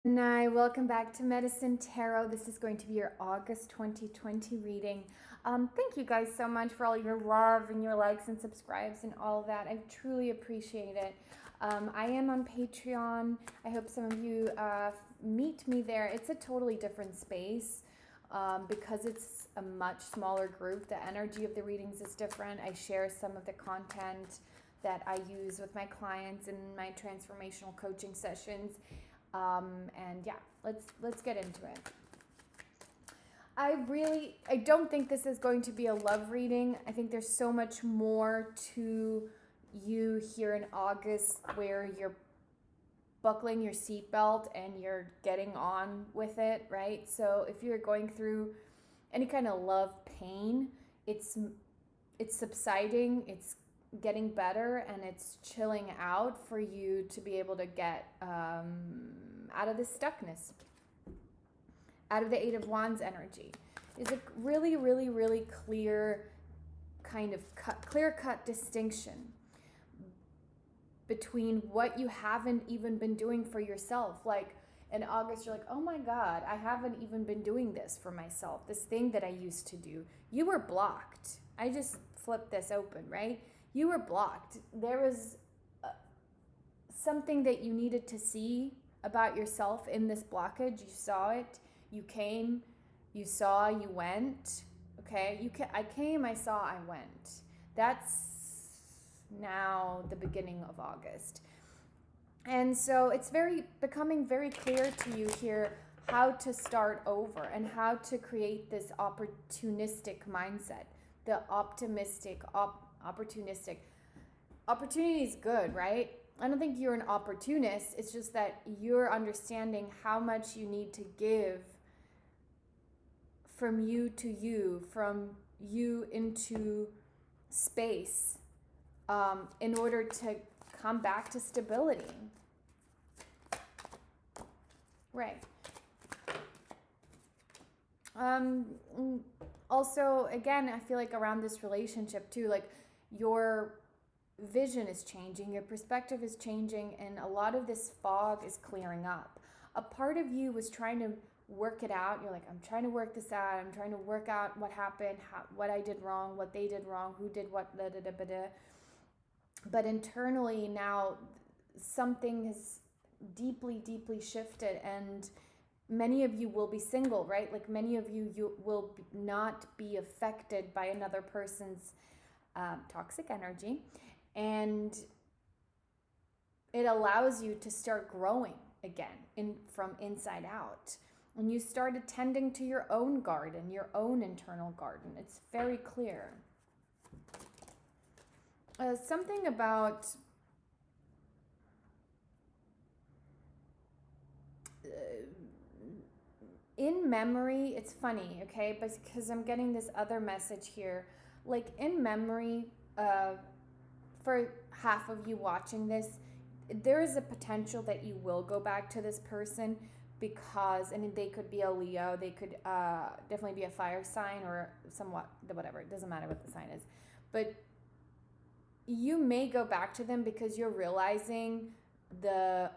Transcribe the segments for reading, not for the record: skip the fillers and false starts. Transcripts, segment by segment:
Welcome back to Medicine Tarot. This is going to be your August 2020 reading. Thank you guys so much for all your love and your likes and subscribes and all of that. I truly appreciate it. I am on Patreon. I hope some of you meet me there. It's a totally different space because it's a much smaller group. The energy of the readings is different. I share some of the content that I use with my clients in my transformational coaching sessions. And yeah, let's get into it. I don't think this is going to be a love reading. I think there's so much more to you here in August where you're buckling your seatbelt and you're getting on with it, right? So if you're going through any kind of love pain, it's subsiding, it's getting better, and it's chilling out for you to be able to get out of this stuckness, out of the Eight of Wands energy. Is a really, really, really clear kind of clear-cut distinction between what you haven't even been doing for yourself. Like in August, you're like, oh my God, I haven't even been doing this for myself. This thing that I used to do. You were blocked. I just flipped this open, right? You were blocked. There was something that you needed to see about yourself in this blockage. You saw it. You came. You saw. You went. Okay. I came. I saw. I went. That's now the beginning of August. And so it's becoming very clear to you here how to start over and how to create this opportunistic mindset. The optimistic, opportunistic. Opportunity is good, right? I don't think you're an opportunist. It's just that you're understanding how much you need to give from you to you, from you into space, in order to come back to stability. Right. Also, again, I feel like around this relationship too, like your vision is changing, your perspective is changing, and a lot of this fog is clearing up. A part of you was trying to work it out. You're like, I'm trying to work this out. I'm trying to work out what happened, what I did wrong, what they did wrong, who did what, da da da da da. But internally now, something has deeply, deeply shifted, and many of you will be single, right? Like many of you will not be affected by another person's toxic energy. And it allows you to start growing again from inside out. And you start attending to your own garden, your own internal garden. It's very clear. Something about in memory, it's funny, okay? But because I'm getting this other message here. Like in memory, for half of you watching this, there is a potential that you will go back to this person because, and they could be a Leo, they could definitely be a fire sign or somewhat, whatever, it doesn't matter what the sign is. But you may go back to them because you're realizing the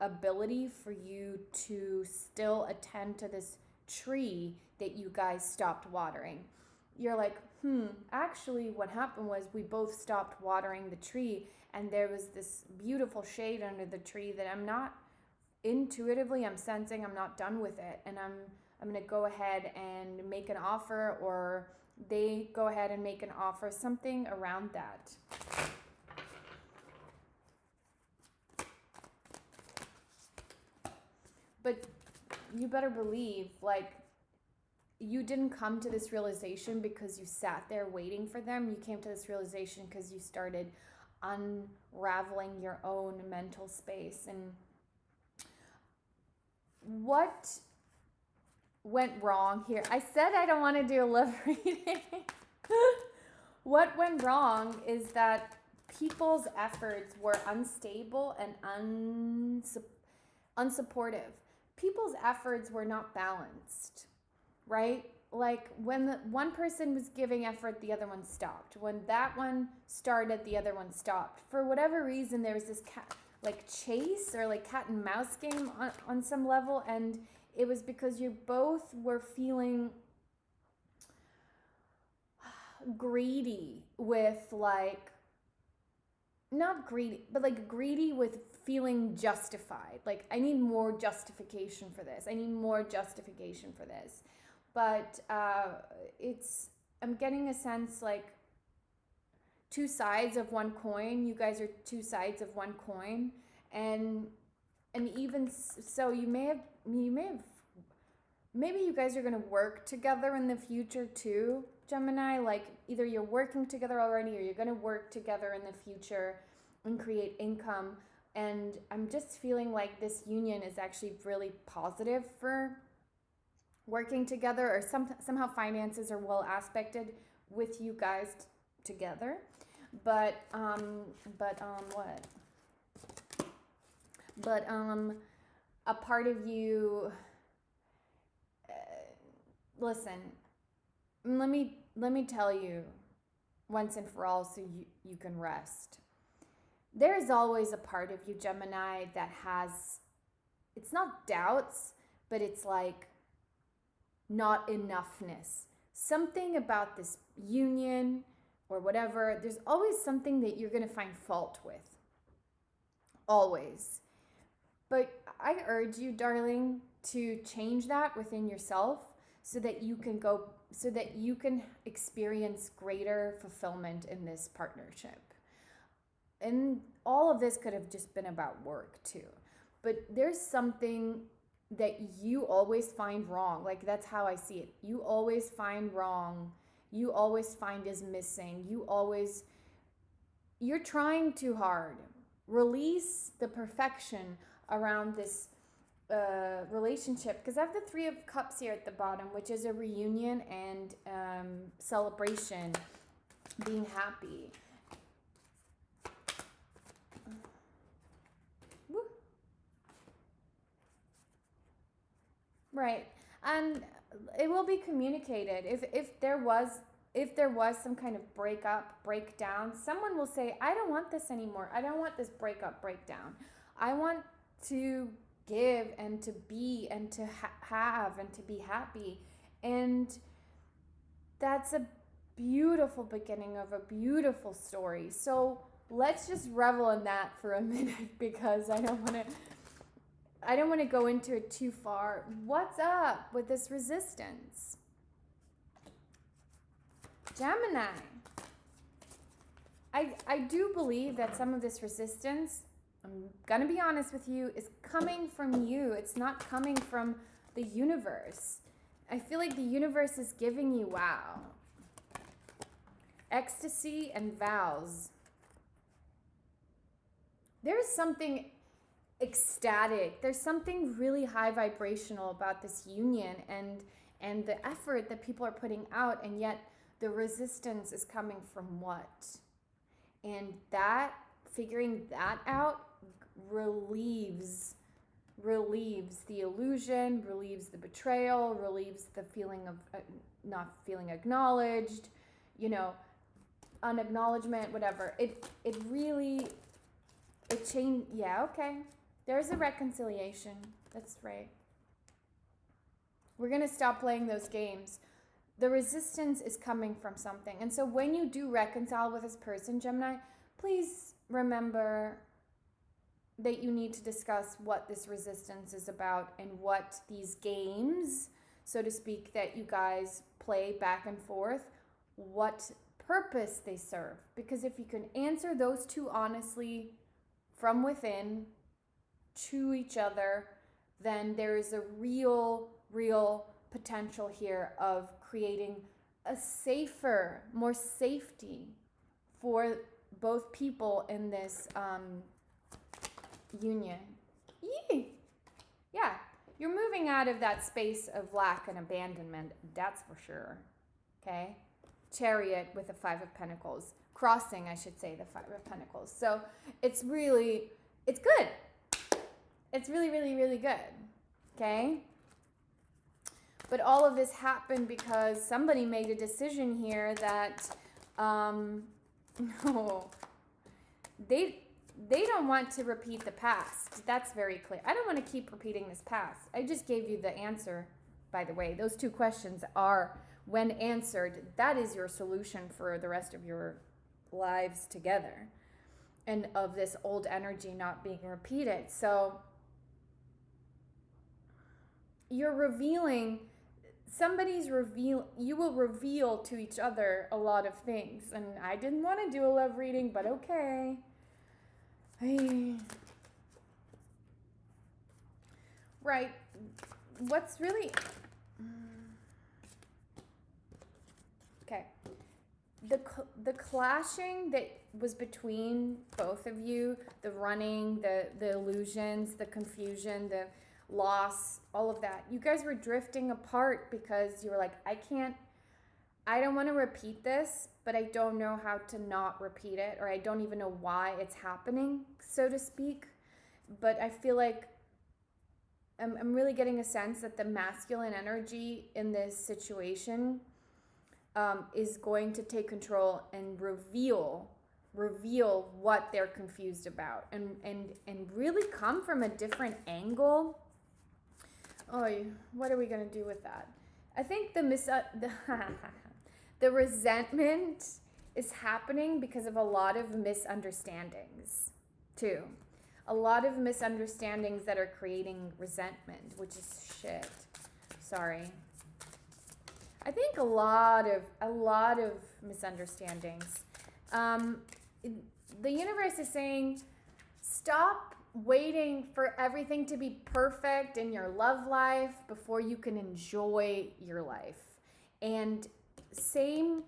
ability for you to still attend to this tree that you guys stopped watering. You're like, actually what happened was we both stopped watering the tree, and there was this beautiful shade under the tree that I'm sensing I'm not done with it, and I'm going to go ahead and make an offer, or they go ahead and make an offer, something around that. But you better believe, like, you didn't come to this realization because you sat there waiting for them. You came to this realization because you started unraveling your own mental space. And what went wrong here? I said I don't want to do a love reading. What went wrong is that people's efforts were unstable and unsupportive. People's efforts were not balanced, right? Like when one person was giving effort, the other one stopped. When that one started, the other one stopped. For whatever reason, there was this like chase or like cat and mouse game on some level, and it was because you both were feeling greedy with like, not greedy, but like greedy with feeling justified. Like, I need more justification for this. I need more justification for this. But I'm getting a sense like two sides of one coin. You guys are two sides of one coin. And even so, maybe you guys are going to work together in the future too, Gemini. Like, either you're working together already or you're going to work together in the future and create income. And I'm just feeling like this union is actually really positive for working together, or somehow finances are well aspected with you guys together. But what? But a part of you, listen, let me tell you once and for all, so you can rest. There is always a part of you, Gemini, that has, it's not doubts, but it's like not enoughness. Something about this union or whatever, there's always something that you're going to find fault with. Always. But I urge you, darling, to change that within yourself so that you can experience greater fulfillment in this partnership. And all of this could have just been about work too. But there's something that you always find wrong. Like, that's how I see it. You always find wrong. You always find is missing. You're trying too hard. Release the perfection around this relationship, because I have the Three of Cups here at the bottom, which is a reunion and celebration, being happy. Woo. Right. And it will be communicated. If there was some kind of breakdown, someone will say, I don't want this anymore. I don't want this breakdown. I want to give and to be and to have and to be happy. And that's a beautiful beginning of a beautiful story. So let's just revel in that for a minute, because I don't want to go into it too far. What's up with this resistance? Gemini. I do believe that some of this resistance, I'm going to be honest with you, is coming from you. It's not coming from the universe. I feel like the universe is giving you, wow, ecstasy and vows. There's something ecstatic. There's something really high vibrational about this union and the effort that people are putting out, and yet the resistance is coming from what? And that, figuring that out, relieves the illusion, relieves the betrayal, relieves the feeling of not feeling acknowledged, unacknowledgement, whatever. It changed. Yeah, okay. There's a reconciliation. That's right. We're going to stop playing those games. The resistance is coming from something. And so when you do reconcile with this person, Gemini, please remember that you need to discuss what this resistance is about and what these games, so to speak, that you guys play back and forth, what purpose they serve. Because if you can answer those two honestly from within to each other, then there is a real potential here of creating a safer, more safety for both people in this union. Yee! Yeah, you're moving out of that space of lack and abandonment, that's for sure. Okay? Chariot with the Five of Pentacles. Crossing, I should say, the Five of Pentacles. So it's good. It's really good. Okay? But all of this happened because somebody made a decision here that, they don't want to repeat the past. That's very clear. I don't want to keep repeating this past. I just gave you the answer, by the way. Those two questions are, when answered, that is your solution for the rest of your lives together, and of this old energy not being repeated. So you're revealing, you will reveal to each other a lot of things. And I didn't want to do a love reading, but okay. Right. What's really... Okay. The clashing that was between both of you, the running, the illusions, the confusion, the loss, all of that, you guys were drifting apart because you were like, I don't want to repeat this, but I don't know how to not repeat it, or I don't even know why it's happening, so to speak. But I feel like I'm really getting a sense that the masculine energy in this situation is going to take control and reveal what they're confused about, and really come from a different angle. Oh, what are we gonna do with that? I think the resentment is happening because of a lot of misunderstandings too. A lot of misunderstandings that are creating resentment, which is shit. Sorry. I think a lot of misunderstandings. The universe is saying, stop waiting for everything to be perfect in your love life before you can enjoy your life. And same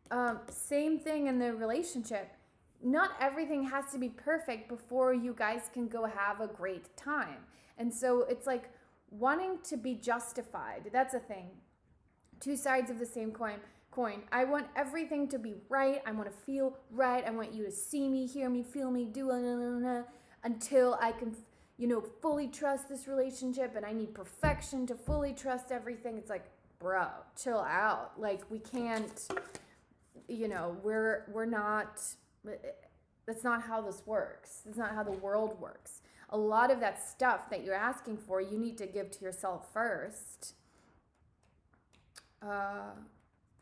thing in the relationship. Not everything has to be perfect before you guys can go have a great time. And so it's like wanting to be justified. That's a thing. Two sides of the same coin. I want everything to be right. I want to feel right. I want you to see me, hear me, feel me, do until I can, fully trust this relationship, and I need perfection to fully trust everything. It's like, bro, chill out. Like, we can't, we're not, that's not how this works. That's not how the world works. A lot of that stuff that you're asking for, you need to give to yourself first.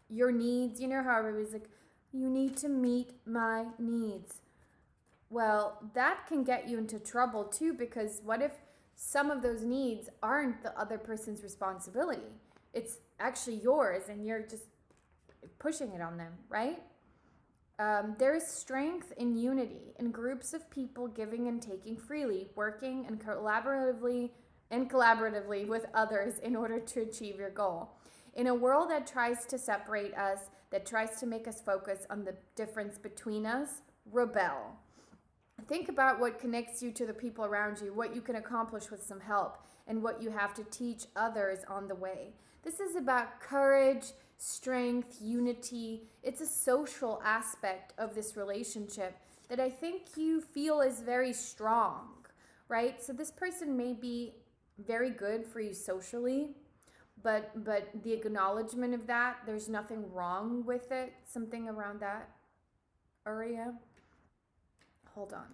Your needs, how everybody's like, you need to meet my needs. Well, that can get you into trouble too, because what if some of those needs aren't the other person's responsibility? It's actually yours, and you're just pushing it on them, right? There is strength in unity, in groups of people giving and taking freely, working and collaboratively with others in order to achieve your goal. In a world that tries to separate us, that tries to make us focus on the difference between us, rebel. Think about what connects you to the people around you, what you can accomplish with some help, and what you have to teach others on the way. This is about courage, strength, unity. It's a social aspect of this relationship that I think you feel is very strong, right? So this person may be very good for you socially, but the acknowledgement of that, there's nothing wrong with it, something around that area. Hold on.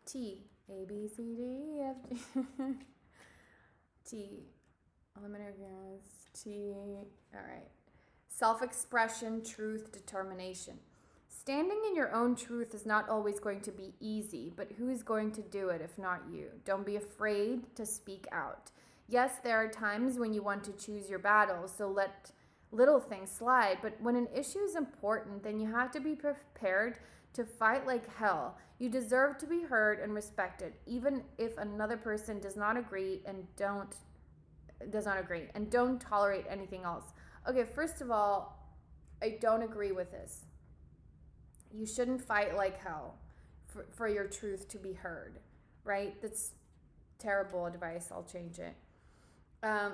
T, A, B, C, D, F, G. T, eliminate T, all right. Self-expression, truth, determination. Standing in your own truth is not always going to be easy, but who is going to do it if not you? Don't be afraid to speak out. Yes, there are times when you want to choose your battles, so let little things slide, but when an issue is important, then you have to be prepared to fight like hell. You deserve to be heard and respected, even if another person does not agree, and don't tolerate anything else. Okay, first of all, I don't agree with this. You shouldn't fight like hell for your truth to be heard, right? That's terrible advice. I'll change it.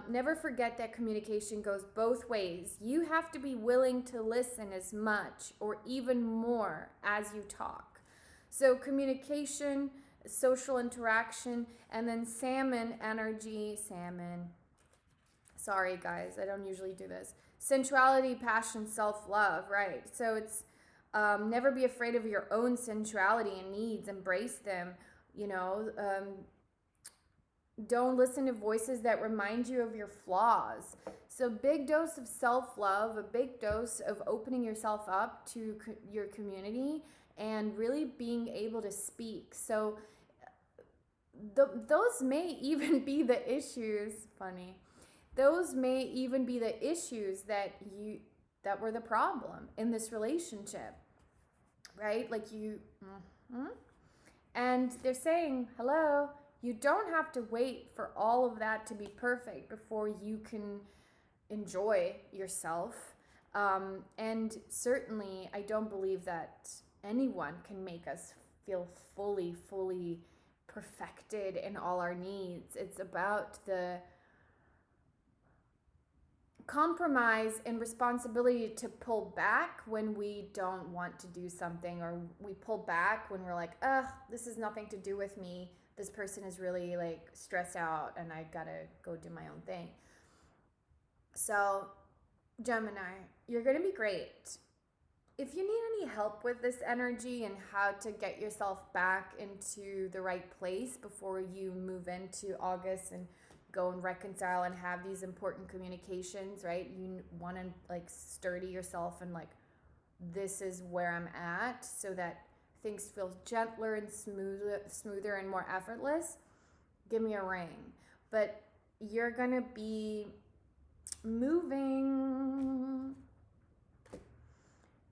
Never forget that communication goes both ways. You have to be willing to listen as much or even more as you talk. So communication, social interaction, and then salmon energy. Sorry guys, I don't usually do this. Sensuality, passion, self-love, right? So it's Never be afraid of your own sensuality and needs. Embrace them. You know, don't listen to voices that remind you of your flaws. So big dose of self-love, a big dose of opening yourself up to your community and really being able to speak. So those may even be the issues. Funny. Those may even be the issues that were the problem in this relationship, right? Like and they're saying, hello, you don't have to wait for all of that to be perfect before you can enjoy yourself. And certainly, I don't believe that anyone can make us feel fully perfected in all our needs. It's about the compromise and responsibility to pull back when we don't want to do something, or we pull back when we're like, ugh, this has nothing to do with me. This person is really like stressed out and I gotta go do my own thing. So Gemini, you're gonna be great. If you need any help with this energy and how to get yourself back into the right place before you move into August and go and reconcile and have these important communications, right? You want to like sturdy yourself and like, this is where I'm at, so that things feel gentler and smoother and more effortless. Give me a ring. But you're going to be moving.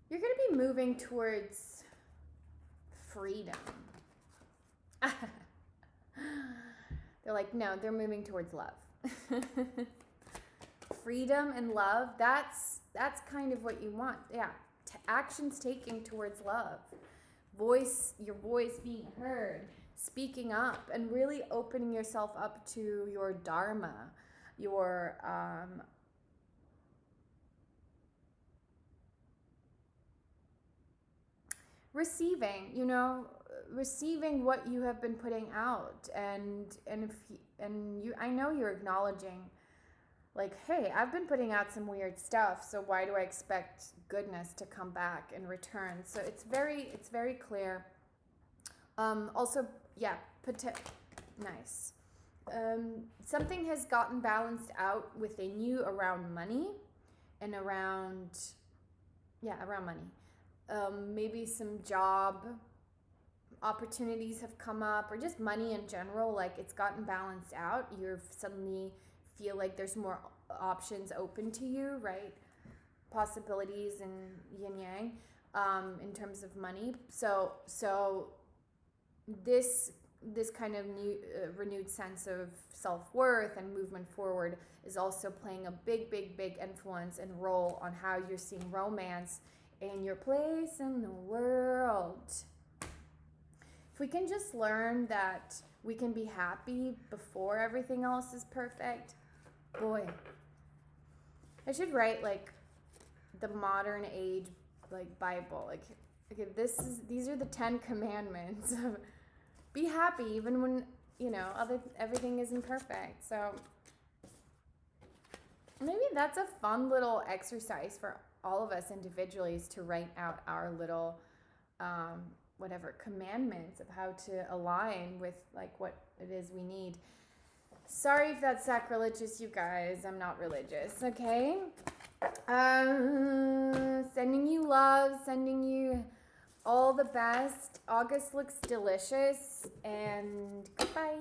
You're going to be moving towards freedom. They're like, no, they're moving towards love. Freedom and love, that's kind of what you want. Yeah, actions taken towards love. Your voice being heard, speaking up, and really opening yourself up to your dharma, your receiving what you have been putting out, and I know you're acknowledging, like, hey, I've been putting out some weird stuff, so why do I expect goodness to come back in return? So it's very clear. Also, yeah, nice. Something has gotten balanced out within you around money and around money. Maybe some job opportunities have come up, or just money in general. Like, it's gotten balanced out. You suddenly feel like there's more options open to you, right? Possibilities and yin yang in terms of money. So this kind of new renewed sense of self-worth and movement forward is also playing a big influence and role on how you're seeing romance and your place in the world. If we can just learn that we can be happy before everything else is perfect, boy, I should write like the modern age like Bible. Like, okay, these are the 10 commandments of be happy even when, everything isn't perfect. So maybe that's a fun little exercise for all of us individually, is to write out our little commandments of how to align with like what it is we need. Sorry if that's sacrilegious, you guys. I'm not religious, okay? Sending you love, sending you all the best. August looks delicious, and goodbye.